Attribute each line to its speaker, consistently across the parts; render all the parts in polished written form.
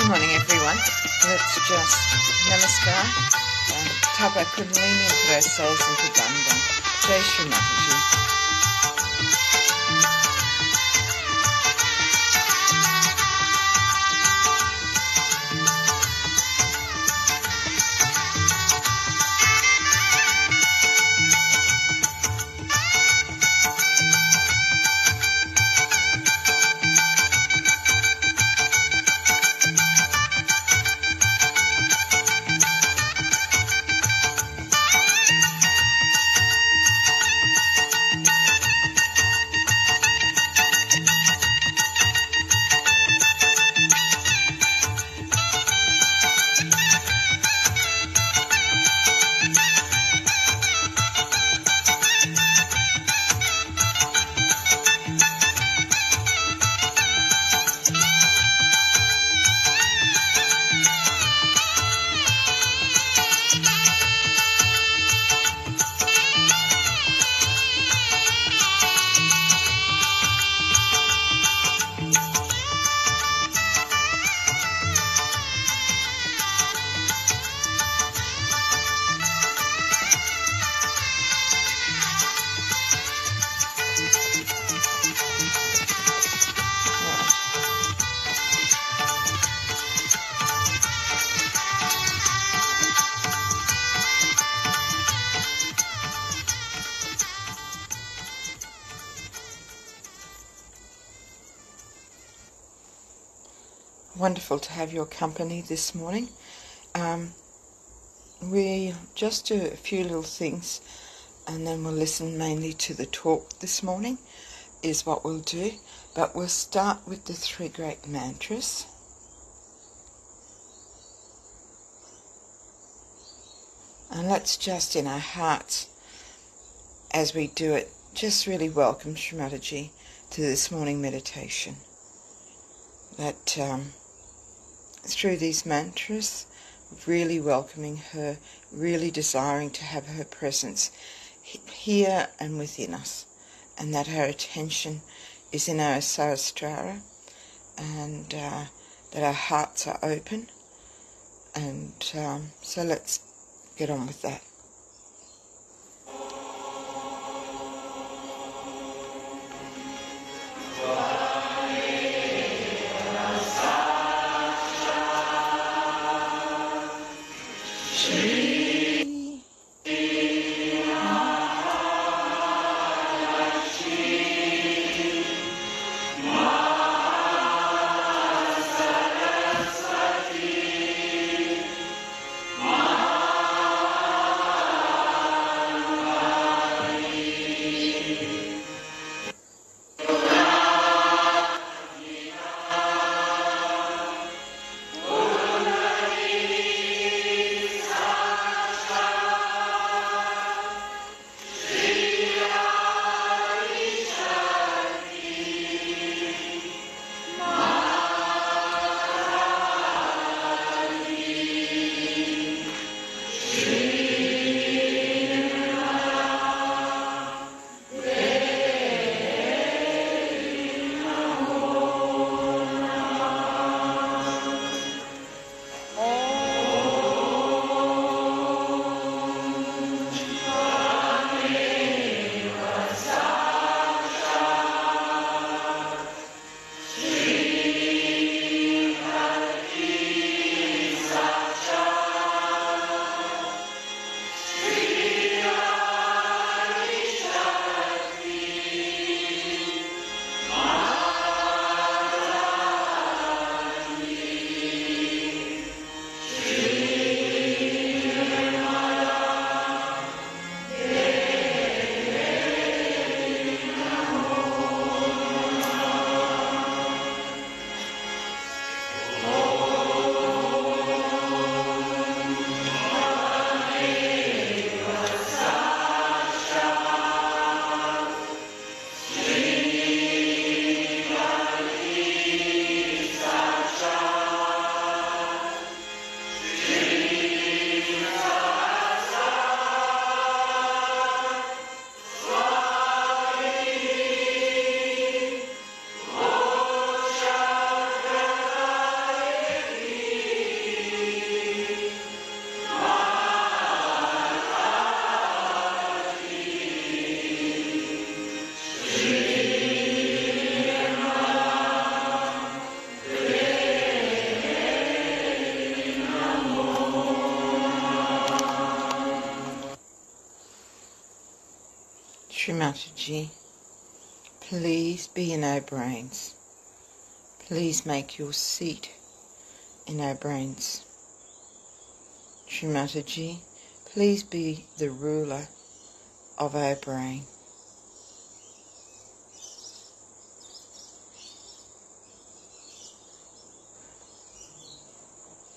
Speaker 1: Good morning, everyone. Let's just namaskar. Tapa Kundalini, put ourselves into Bandhan. Jai Shri Mataji. Wonderful to have your company this morning. We just do a few little things and then we'll listen mainly to the talk this morning is what we'll do. But we'll start with the three great mantras. And let's just in our hearts, as we do it, just really welcome Shri Mataji to this morning meditation. That through these mantras, really welcoming her, really desiring to have her presence here and within us, and that our attention is in our Sahasrara, and that our hearts are open, and so let's get on with that. Mataji, please be in our brains. Please make your seat in our brains. Shri Mataji, please be the ruler of our brain.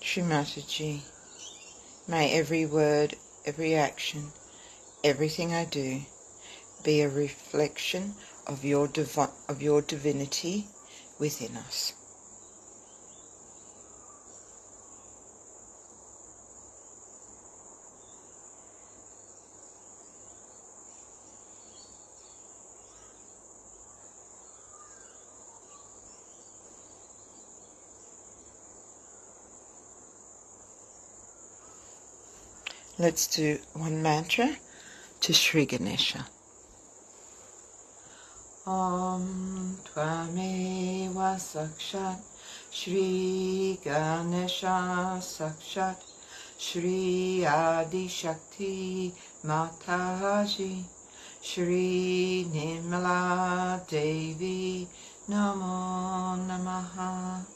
Speaker 1: Shri Mataji, may every word, every action, everything I do be a reflection of your divinity within us. Let's do one mantra to Sri Ganesha. Om Tvameva Sakshat Shri Ganesha Sakshat Shri Adi Shakti Mataji Shri Nirmala Devi Namo Namaha.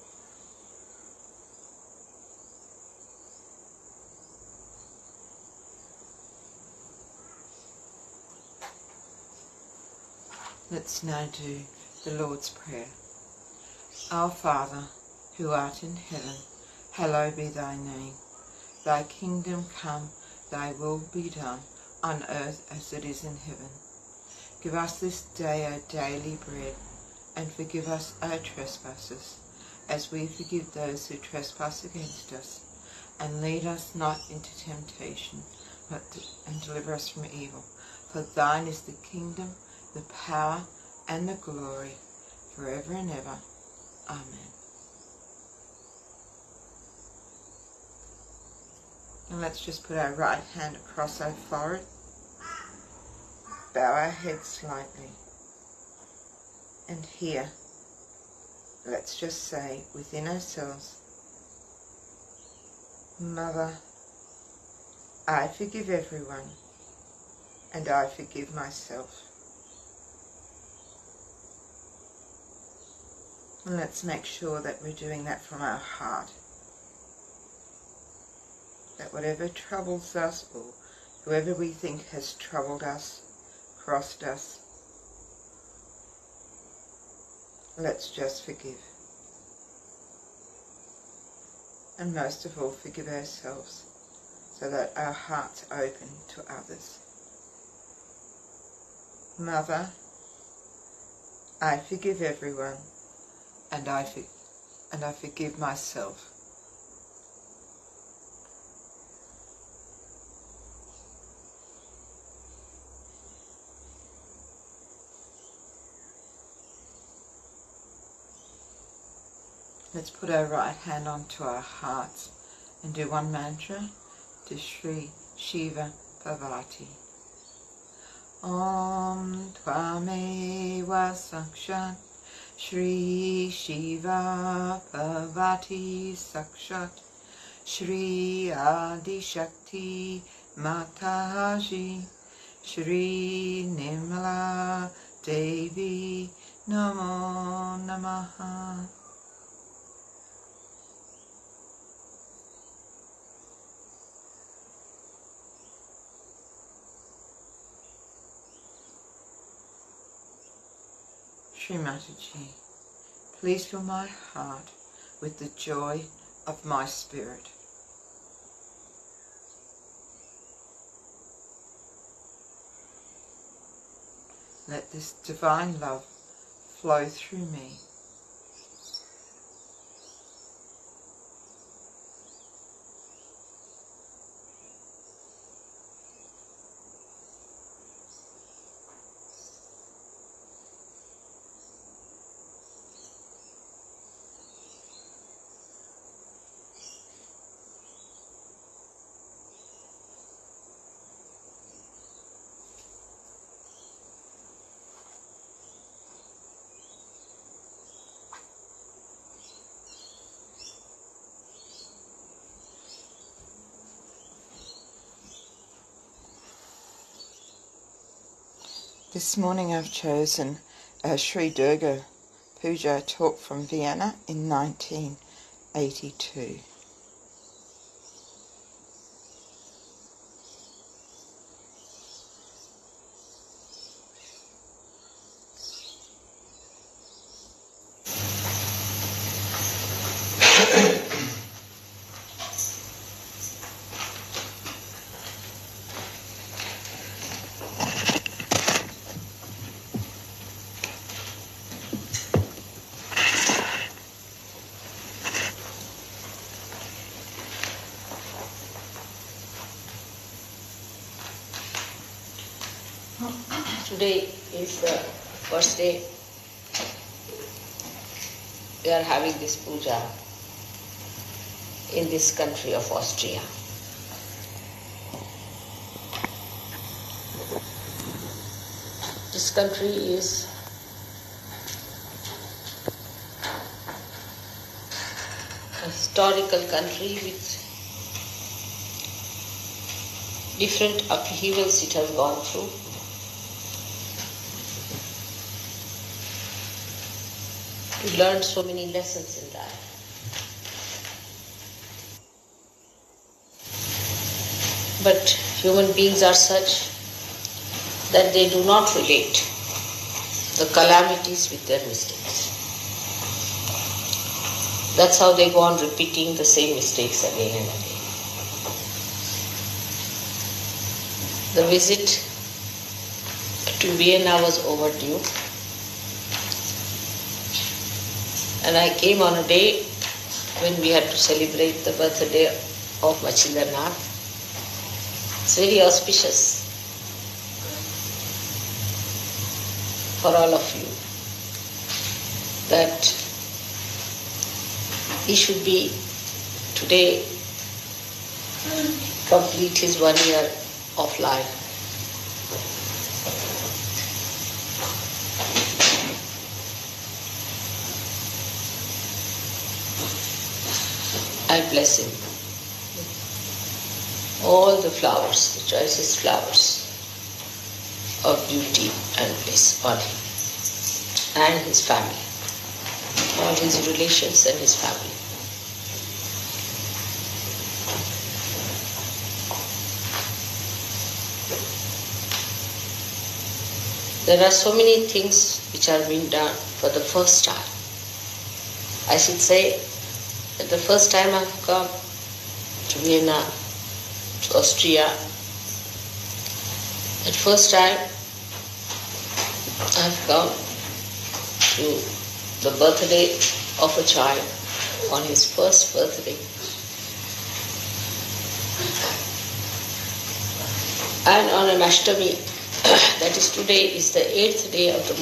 Speaker 1: Let's now do the Lord's Prayer. Our Father, who art in heaven, hallowed be thy name. Thy kingdom come, thy will be done, on earth as it is in heaven. Give us this day our daily bread, and forgive us our trespasses, as we forgive those who trespass against us. And lead us not into temptation, and deliver us from evil. For thine is the kingdom, the power, and the glory, forever and ever. Amen. And let's just put our right hand across our forehead, bow our head slightly, and here, let's just say within ourselves, Mother, I forgive everyone, and I forgive myself. And let's make sure that we're doing that from our heart. That whatever troubles us, or whoever we think has troubled us, crossed us, let's just forgive. And most of all, forgive ourselves, so that our hearts are open to others. Mother, I forgive everyone, and I forgive myself. Let's put our right hand onto our hearts and do one mantra to Sri Shiva Parvati. Om Tvameva Sakshat Shri Shiva Parvati Sakshat Shri Adi Shakti Mataji Shri Nirmala Devi Namo Namaha. Shri Mataji, please fill my heart with the joy of my spirit. Let this divine love flow through me. This morning I've chosen a Sri Durga Puja talk from Vienna in 1982.
Speaker 2: Today is the first day we are having this puja in this country of Austria. This country is a historical country with different upheavals it has gone through. We learned so many lessons in that. But human beings are such that they do not relate the calamities with their mistakes. That's how they go on repeating the same mistakes again and again. The visit to Vienna was overdue. And I came on a day when we had to celebrate the birthday of Machindranath. It's very auspicious for all of you that he should be today complete his 1 year of life. I bless him. All the flowers, the choicest flowers of beauty and bliss on him and his family, all his relations and his family. There are so many things which are being done for the first time. I should say that the first time I've come to Vienna, to Austria, at first time I've come to the birthday of a child on his first birthday. And on an Ashtami, that is today, is the 8th day of the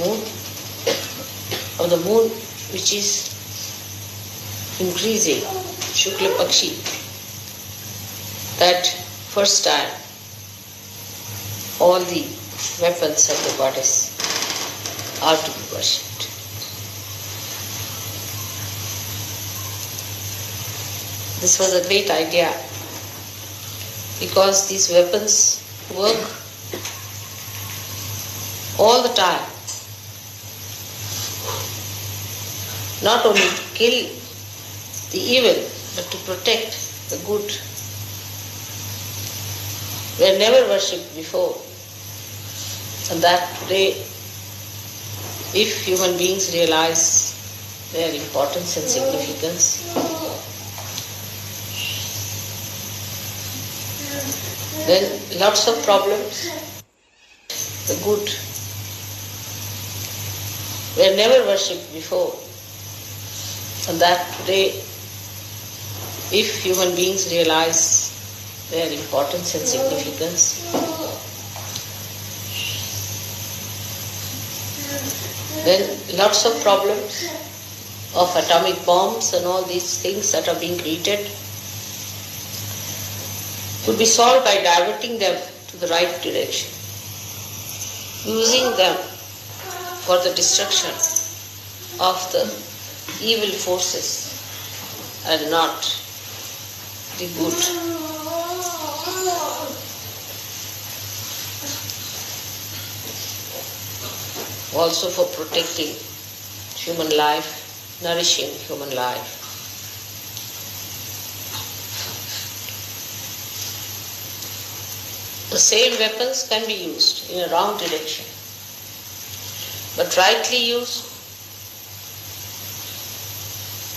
Speaker 2: moon which is increasing, Shukla Pakshi. That first time all the weapons of the goddess are to be worshipped. This was a great idea because these weapons work all the time, not only to kill the evil, but to protect the good. We have never worshipped before, and that today, if human beings realize their importance and significance, then lots of problems, the good, we have never worshipped before, and that today, if human beings realize their importance and significance, then lots of problems of atomic bombs and all these things that are being created could be solved by diverting them to the right direction, using them for the destruction of the evil forces and not the good. also for protecting human life, nourishing human life. The same weapons can be used in a wrong direction, but rightly used,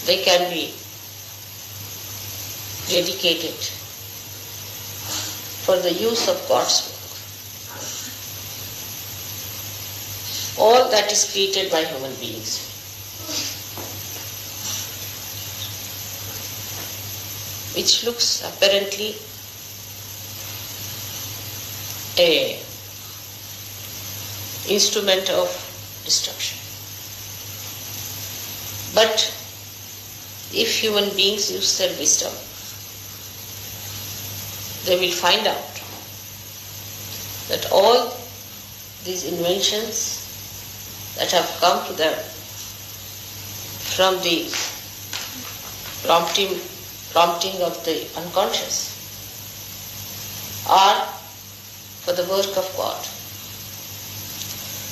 Speaker 2: they can be dedicated for the use of God's work. All that is created by human beings, which looks apparently a instrument of destruction. But if human beings use their wisdom, they will find out that all these inventions that have come to them from the prompting of the unconscious are for the work of God.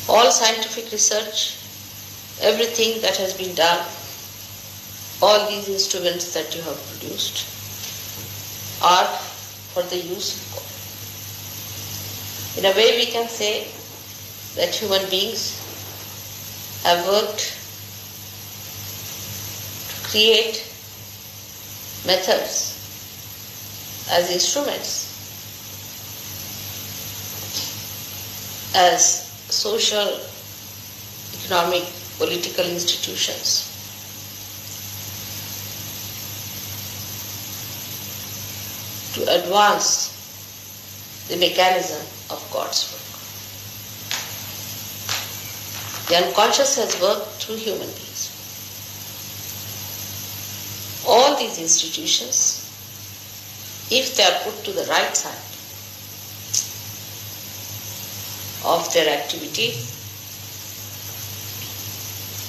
Speaker 2: All scientific research, everything that has been done, all these instruments that you have produced are for the use of God. In a way we can say that human beings have worked to create methods as instruments, as social, economic, political institutions. To advance the mechanism of God's work. The unconscious has worked through human beings. All these institutions, if they are put to the right side of their activity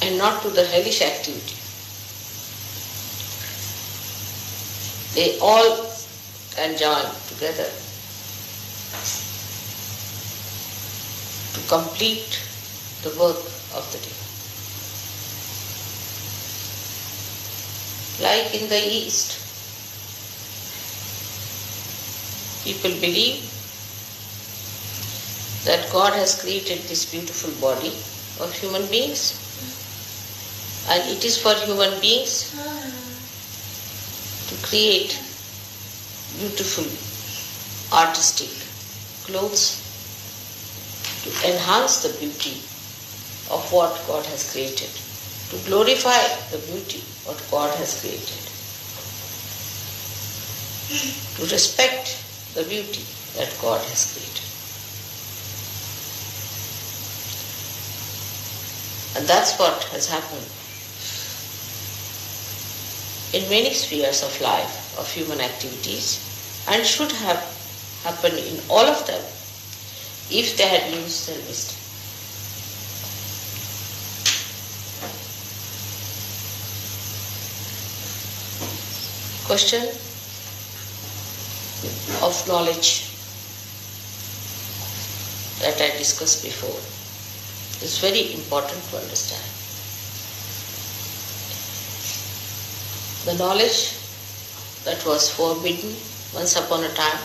Speaker 2: and not to the hellish activity, they all can join together to complete the work of the day. Like in the East, people believe that God has created this beautiful body of human beings, and it is for human beings to create beautiful artistic clothes to enhance the beauty of what God has created, to glorify the beauty what God has created, to respect the beauty that God has created. And that's what has happened in many spheres of life, of human activities, and should have happened in all of them if they had used their wisdom. Question of knowledge that I discussed before is very important to understand. The knowledge that was forbidden once upon a time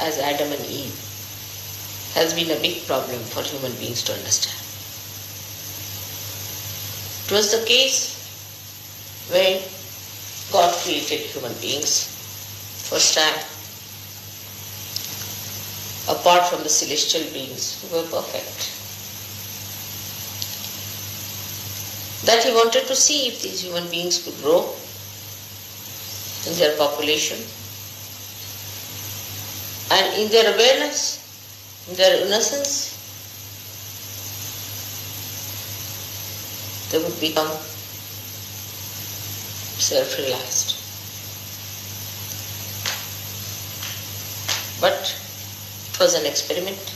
Speaker 2: as Adam and Eve has been a big problem for human beings to understand. It was the case when God created human beings first time, apart from the celestial beings who were perfect. That he wanted to see if these human beings could grow in their population and in their awareness, in their innocence, they would become self-realized. But it was an experiment,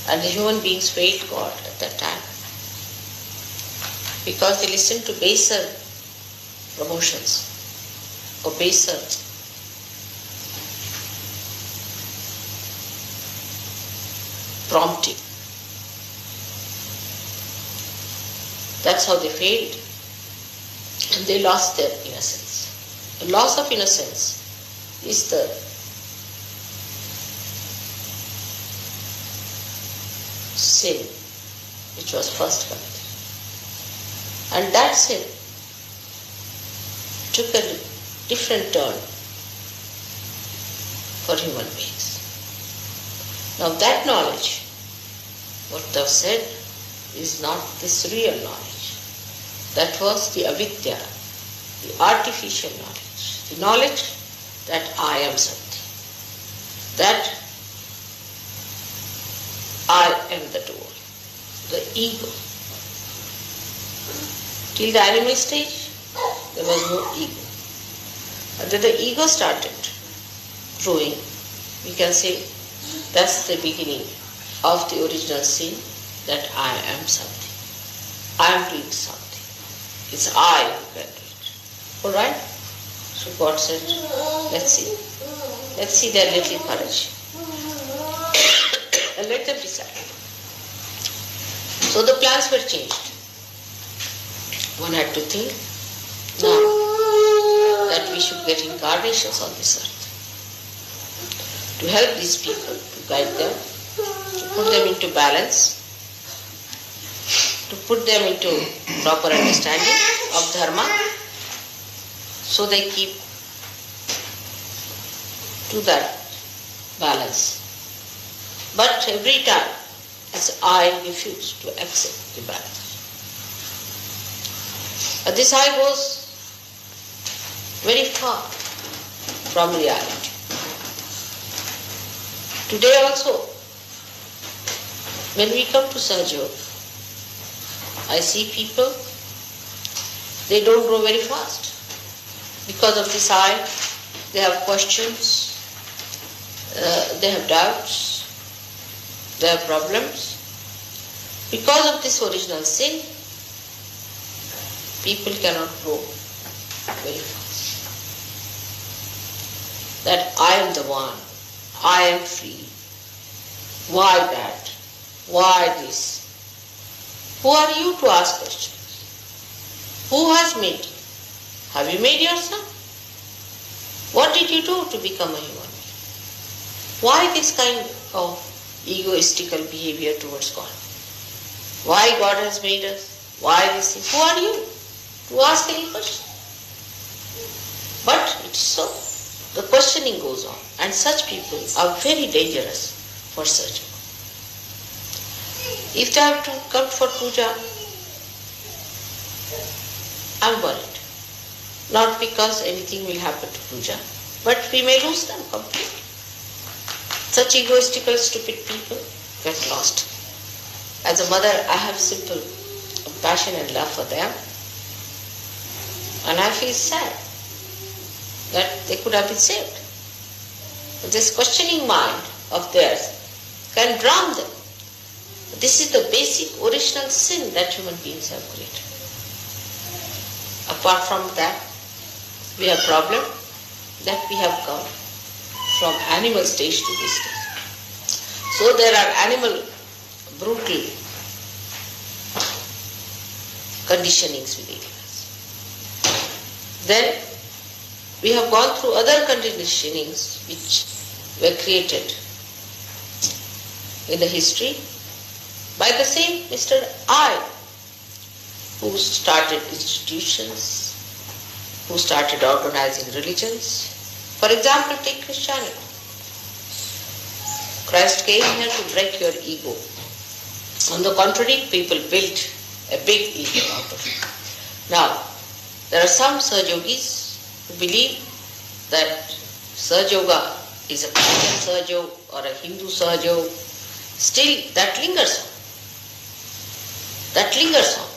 Speaker 2: and the human beings failed God at that time because they listened to baser promotions or baser prompting. That's how they failed. And they lost their innocence. The loss of innocence is the sin which was first committed. And that sin took a different turn for human beings. Now that knowledge, what thou said, is not this real knowledge. That was the avidya, the artificial knowledge, the knowledge that I am something, that I am the doer, the ego. Till the animal stage, there was no ego. And when the ego started growing, we can say that's the beginning of the original sin, that I am something. I am doing something. It's I who can do it. Alright? So God said, let's see. Let's see their little courage. And let them decide. So the plans were changed. One had to think now that we should get incarnations on this earth to help these people, to guide them, to put them into balance, to put them into proper understanding of dharma, so they keep to that balance. But every time, as I refuse to accept the balance. But this I goes very far from reality. Today also, when we come to Sahaja, I see people, they don't grow very fast. Because of this I, they have questions, they have doubts, they have problems. Because of this original sin, people cannot grow very fast. That I am the one, I am free. Why that? Why this? Who are you to ask questions? Who has made you? Have you made yourself? What did you do to become a human being? Why this kind of egoistical behavior towards God? Why God has made us? Why this thing? Who are you to ask any question? But it's so. The questioning goes on, and such people are very dangerous for search. If they have to come for puja, I'm worried. Not because anything will happen to puja, but we may lose them completely. Such egoistical, stupid people get lost. As a mother, I have simple compassion and love for them. And I feel sad that they could have been saved. But this questioning mind of theirs can drown them. This is the basic original sin that human beings have created. Apart from that, we have problem that we have come from animal stage to this stage. So there are animal brutal conditionings within us. Then we have gone through other conditionings which were created in the history by the same Mr. I, who started institutions, who started organizing religions. For example, take Christianity. Christ came here to break your ego. On the contrary, people built a big ego out of it. Now, there are some Sahajogis who believe that Sahaja is a Christian Sahaja or a Hindu Sahaja. Still, that lingers on. That lingers on.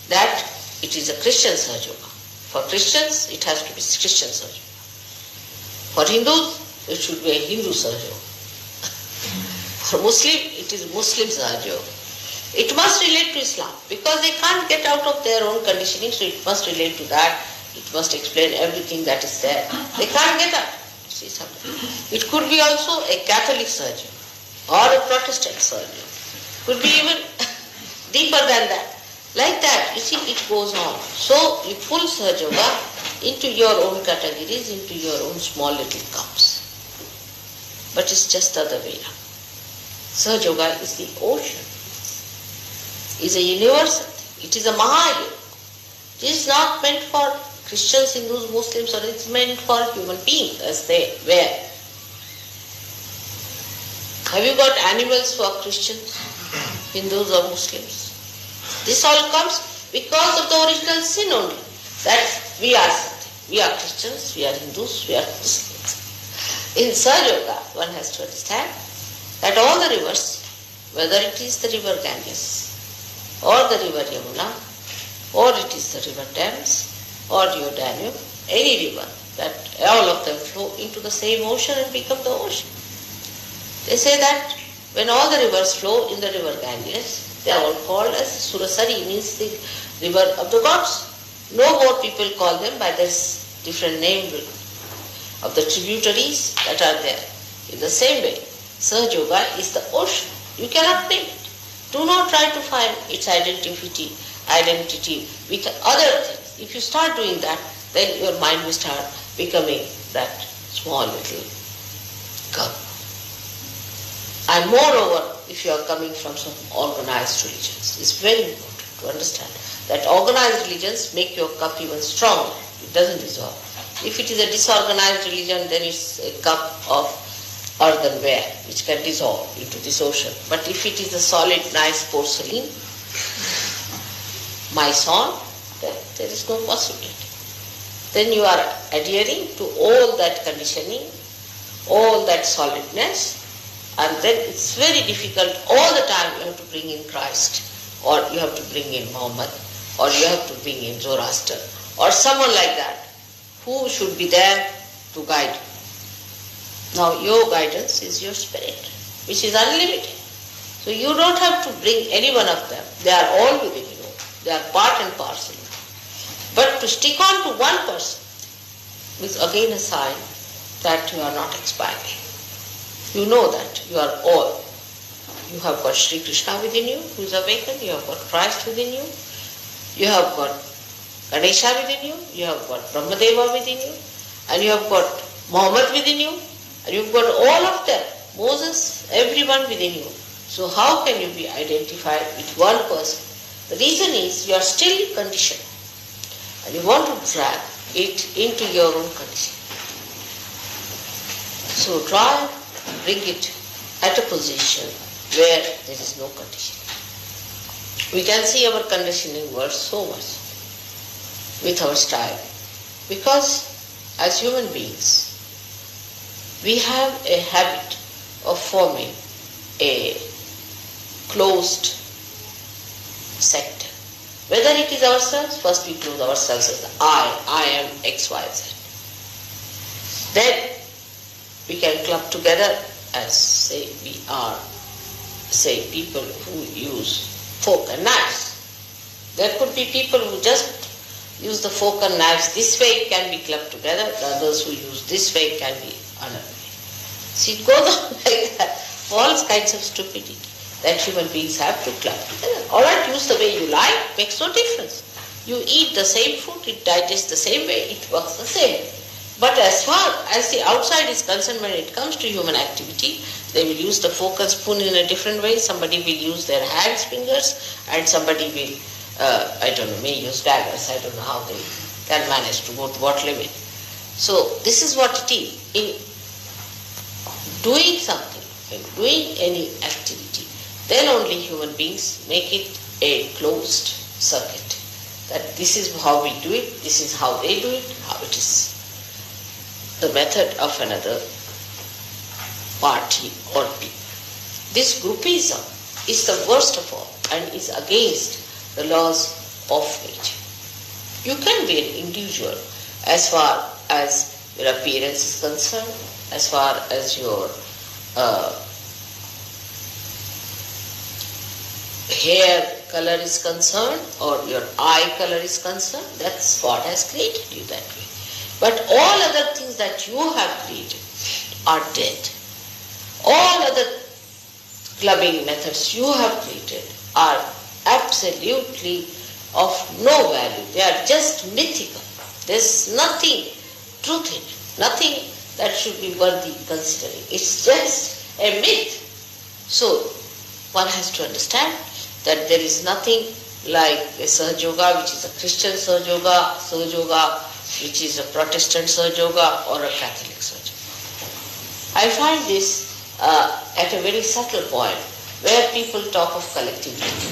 Speaker 2: That it is a Christian Sahaja. For Christians, it has to be Christian Sahaja. For Hindus, it should be a Hindu Sahaja. For Muslim, it is Muslim Sahaja. It must relate to Islam because they can't get out of their own conditioning, so it must relate to that. It must explain everything that is there. They can't get out. See something. It could be also a Catholic Sahaja or a Protestant Sahaja. Could be even deeper than that. Like that, you see, it goes on. So you pull Sahaja Yoga into your own categories, into your own small little cups. But it's just the other way around. Sahaja Yoga is the ocean, is a universal thing. It is a Mahayoga. It is not meant for Christians, Hindus, Muslims, or it's meant for human beings as they were. Have you got animals for Christians, Hindus or Muslims? This all comes because of the original sin only, that we are something. We are Christians, we are Hindus, we are Muslims. In Sahaja Yoga, one has to understand that all the rivers, whether it is the river Ganges, or the river Yamuna, or it is the river Thames, or your Danube, any river, that all of them flow into the same ocean and become the ocean. They say that when all the rivers flow in the river Ganges, they are all called as Surasari, means the river of the gods. No more people call them by this different name of the tributaries that are there. In the same way, Sahaja Yoga is the ocean. You cannot name it. Do not try to find its identity with other things. If you start doing that, then your mind will start becoming that small little cup. And moreover, if you are coming from some organized religions, it's very important to understand that organized religions make your cup even stronger. It doesn't dissolve. If it is a disorganized religion, then it's a cup of earthenware which can dissolve into this ocean. But if it is a solid, nice porcelain, Maison, then there is no possibility. Then you are adhering to all that conditioning, all that solidness, and then it's very difficult. All the time you have to bring in Christ, or you have to bring in Muhammad, or you have to bring in Zoroaster, or someone like that, who should be there to guide you. Now your guidance is your spirit, which is unlimited. So you don't have to bring any one of them. They are all within you. They are part and parcel. But to stick on to one person is again a sign that you are not expanding. You know that you are all. You have got Sri Krishna within you, who is awakened. You have got Christ within you. You have got Ganesha within you. You have got Brahmadeva within you. And you have got Muhammad within you. And you have got all of them. Moses, everyone within you. So how can you be identified with one person? The reason is you are still conditioned. And you want to drag it into your own condition. So try bring it at a position where there is no condition. We can see our conditioning works so much with our style, because as human beings we have a habit of forming a closed sector. Whether it is ourselves, first we close ourselves as I am XYZ. Then we can club together as, say, we are, say, people who use fork and knives. There could be people who just use the fork and knives this way, can be clubbed together. The others who use this way can be another way. See, it goes on like that. All kinds of stupidity that human beings have to club together. All right, use the way you like, makes no difference. You eat the same food, it digests the same way, it works the same way. But as far as the outside is concerned, when it comes to human activity, they will use the fork and spoon in a different way. Somebody will use their hands, fingers, and somebody will, may use daggers. I don't know how they can manage to go to what limit. So this is what it is. In doing something, in doing any activity, then only human beings make it a closed circuit. That this is how we do it, this is how they do it, how it is the method of another party or people. This groupism is the worst of all and is against the laws of nature. You can be an individual as far as your appearance is concerned, as far as your hair color is concerned or your eye color is concerned. That's God has created you that way. But all other things that you have created are dead. All other clubbing methods you have created are absolutely of no value. They are just mythical. There's nothing truth in it, nothing that should be worthy considering. It's just a myth. So one has to understand that there is nothing like a Sahaja Yoga, which is a Christian Sahaja Yoga, which is a Protestant Sahaja Yoga, or a Catholic Sahaja Yoga. I find this at a very subtle point where people talk of collectivity,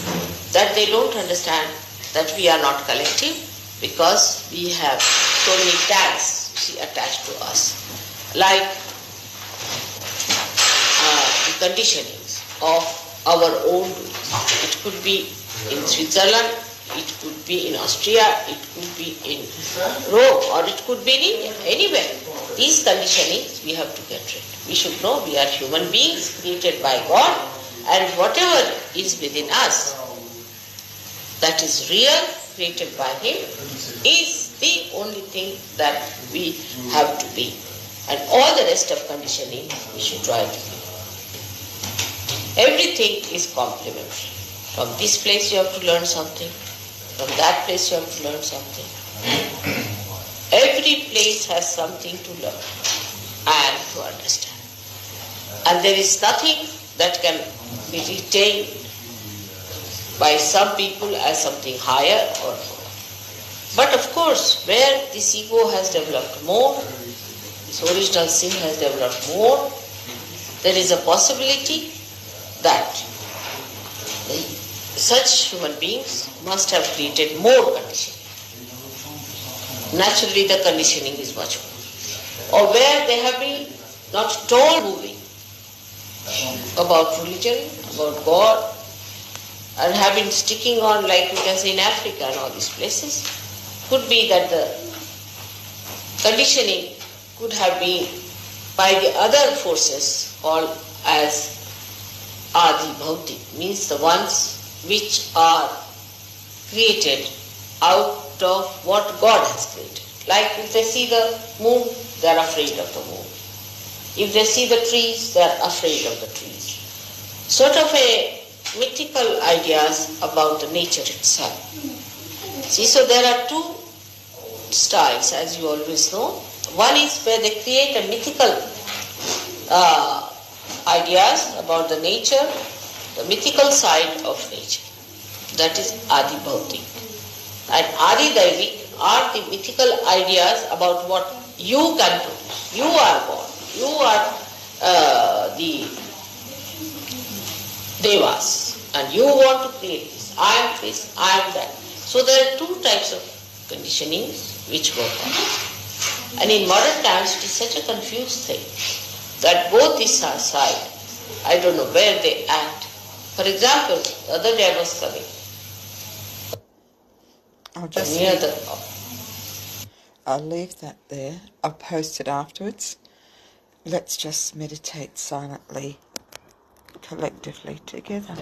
Speaker 2: that they don't understand that we are not collective because we have so many tags attached to us, like the conditionings of our own doing. It could be in Switzerland, it could be in Austria, it could be in Rome, or it could be in India, anywhere. These conditionings we have to get rid. We should know we are human beings created by God, and whatever is within us that is real, created by Him, is the only thing that we have to be. And all the rest of conditioning we should try to be. Everything is complementary. From this place you have to learn something, from that place you have to learn something. Every place has something to learn and to understand. And there is nothing that can be retained by some people as something higher or lower. But of course, where this ego has developed more, this original sin has developed more, there is a possibility that such human beings must have created more conditioning. Naturally, the conditioning is much more. Or where they have been not told moving about religion, about God, and have been sticking on, like we can say in Africa and all these places. Could be that the conditioning could have been by the other forces called as Adi Bhautik, means the ones which are created out of what God has created. Like if they see the moon, they are afraid of the moon. If they see the trees, they are afraid of the trees. Sort of a mythical ideas about the nature itself. See, so there are two styles, as you always know. One is where they create a mythical ideas about the nature, the mythical side of nature. That is Adi Bhautik. And Adi Daivik are the mythical ideas about what you can do. You are God. You are the Devas. And you want to create this. I am this, I am that. So there are two types of conditionings which work on. And in modern times it is such a confused thing that both these are sides, I don't know where they act. For example, the other day I was coming.
Speaker 1: I'll leave that there. I'll post it afterwards. Let's just meditate silently, collectively together.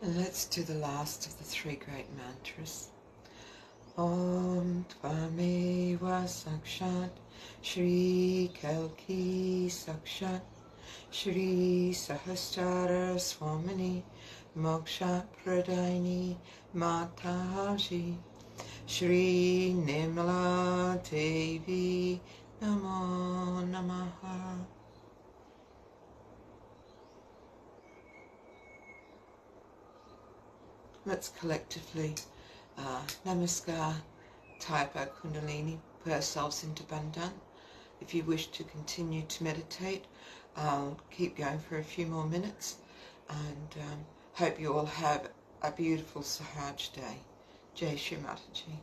Speaker 1: And let's do the last of the three great mantras. Om Tvameva Sakshat Shri Kalki Sakshat Shri Sahasrara Swamini Moksha Pradaini Mataji Shri Nirmala Devi Namo Namaha. Let's collectively Namaskar, Taipa Kundalini, put ourselves into Bandhan. If you wish to continue to meditate, I'll keep going for a few more minutes, and hope you all have a beautiful Sahaj day. Jai Shri Mataji.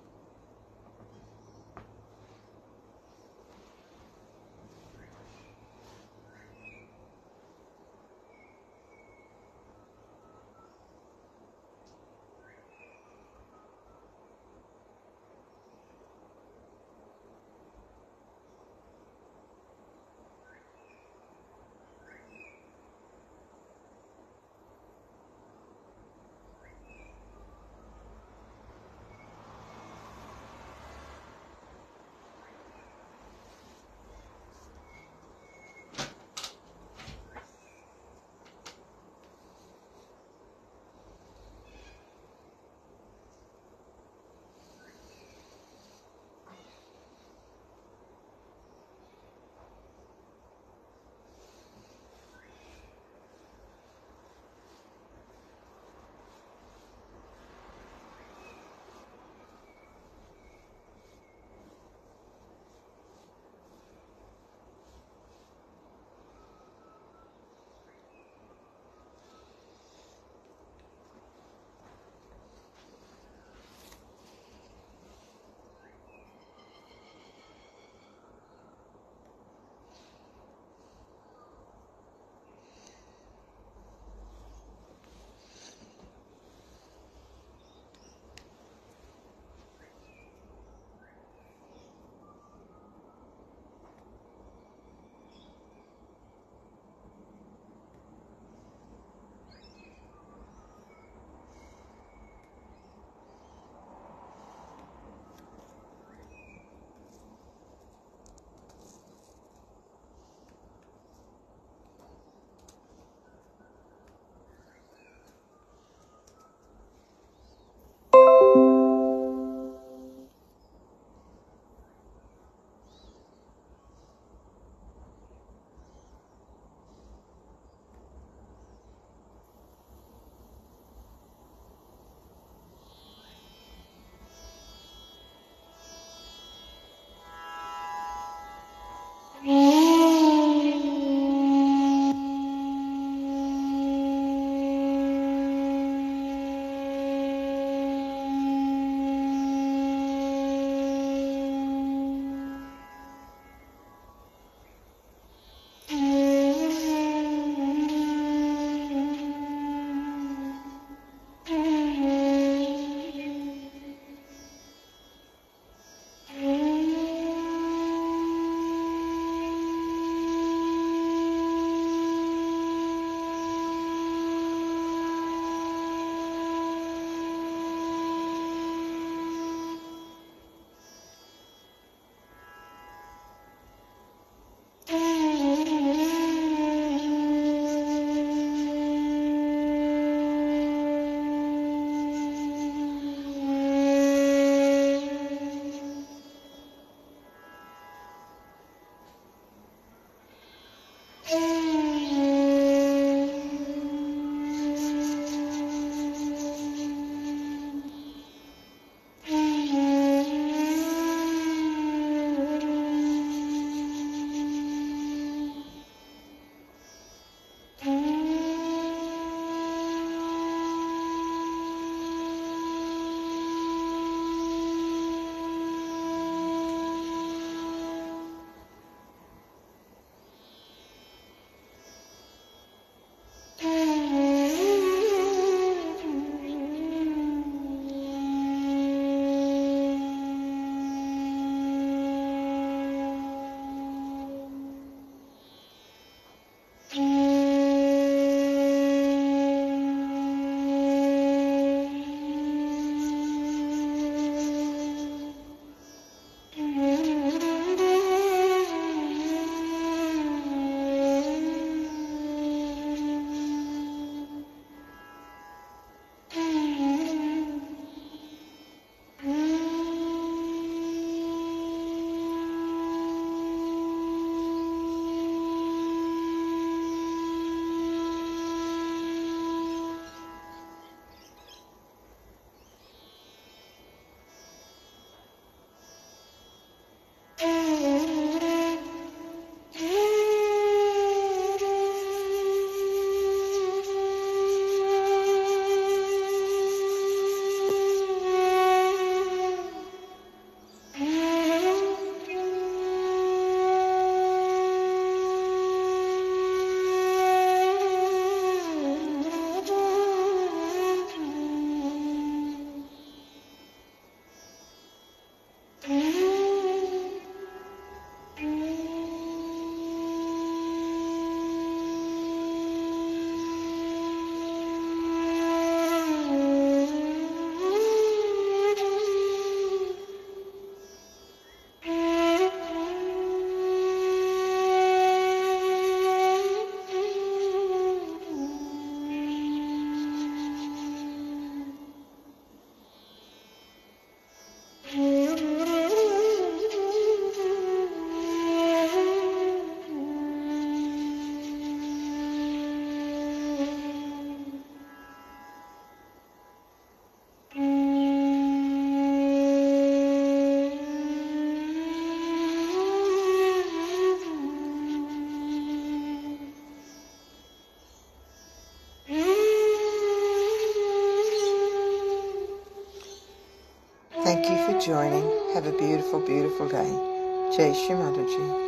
Speaker 1: Thank you for joining. Have a beautiful, beautiful day. Jai Shri Mataji.